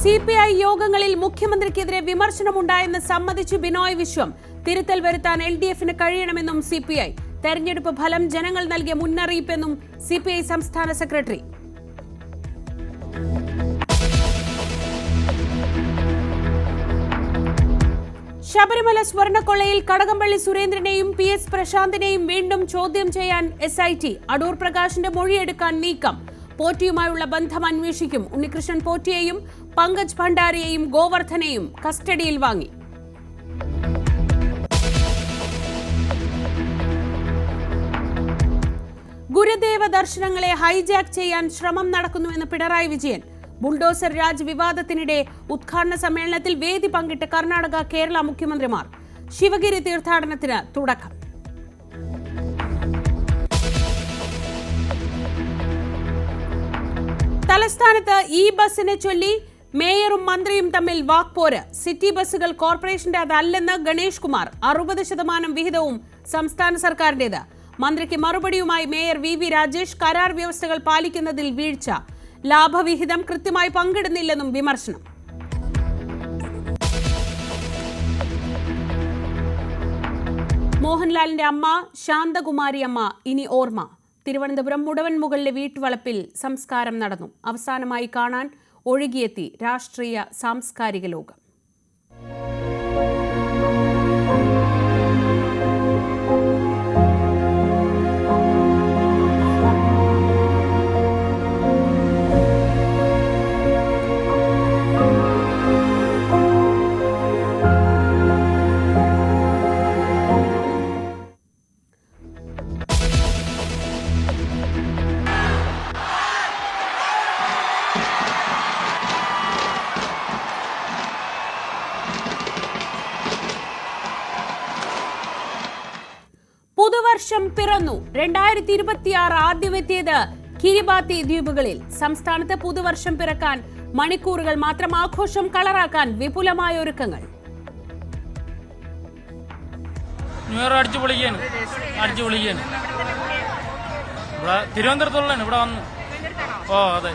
CPI യോഗങ്ങളിൽ മുഖ്യമന്ത്രിക്കെതിരെ വിമർശനമുണ്ടായെന്ന് സമ്മതിച്ചു ബിനോയ് വിശ്വം. തിരുത്തൽ വരുത്താൻ LDF-ന് കഴിയണമെന്നും CPI. തെരഞ്ഞെടുപ്പ് ഫലം ജനങ്ങൾ നൽകിയ മുന്നറിയിപ്പെന്നും CPI സംസ്ഥാന സെക്രട്ടറി. ശബരിമല സ്വർണ്ണക്കൊള്ളയിൽ കടകംപള്ളി സുരേന്ദ്രനെയും PS പ്രശാന്തിനെയും വീണ്ടും ചോദ്യം ചെയ്യാൻ SIT. അടൂർ പ്രകാശിന്റെ മൊഴിയെടുക്കാൻ നീക്കം. പോറ്റിയുമായുള്ള ബന്ധം അന്വേഷിക്കും. ഉണ്ണികൃഷ്ണൻ പോറ്റിയെയും പങ്കജ് ഭണ്ഡാരിയെയും ഗോവർദ്ധനെയും കസ്റ്റഡിയിൽ വാങ്ങി. ഗുരുദേവ ദർശനങ്ങളെ ഹൈജാക്ക് ചെയ്യാൻ ശ്രമം നടക്കുന്നുവെന്ന് പിണറായി വിജയൻ. ബുൾഡോസർ രാജ് വിവാദത്തിനിടെ ഉദ്ഘാടന സമ്മേളനത്തിൽ വേദി പങ്കിട്ട് കർണാടക, കേരള മുഖ്യമന്ത്രിമാർ. ശിവഗിരി തീർത്ഥാടനത്തിന് തുടക്കം. തലസ്ഥാനത്ത് ബസ്സിനെ ചൊല്ലി മേയറും മന്ത്രിയും തമ്മിൽ വാക്പോര്. സിറ്റി ബസ്സുകൾ കോർപ്പറേഷന്റെ അതല്ലെന്ന് ഗണേഷ് കുമാർ. 60% വിഹിതവും സംസ്ഥാന സർക്കാരിന്റേത്. മന്ത്രിക്ക് മറുപടിയുമായി മേയർ VV രാജേഷ്. കരാർ വ്യവസ്ഥകൾ പാലിക്കുന്നതിൽ വീഴ്ച. ലാഭവിഹിതം കൃത്യമായി പങ്കിടുന്നില്ലെന്നും വിമർശനം. മോഹൻലാലിന്റെ അമ്മ ശാന്തകുമാരി അമ്മ ഇനി ഓർമ്മ. തിരുവനന്തപുരം മുടവൻമുകളിലെ വീട്ടുവളപ്പിൽ സംസ്കാരം നടന്നു. അവസാനമായി കാണാൻ ഒഴുകിയെത്തി രാഷ്ട്രീയ സാംസ്കാരിക ലോകം. പുതുവർഷം പിറന്നു. 2026 ആദ്യമെത്തിയത് കിരിബാത്തി ദ്വീപുകളിൽ. സംസ്ഥാനത്ത് പുതുവർഷം പിറക്കാൻ മണിക്കൂറുകൾ മാത്രം. ആഘോഷം കളറാക്കാൻ വിപുലമായ ഒരുക്കങ്ങൾ. തിരുവനന്തപുരത്തുള്ള ഇവിടെ വന്നു. അതെ.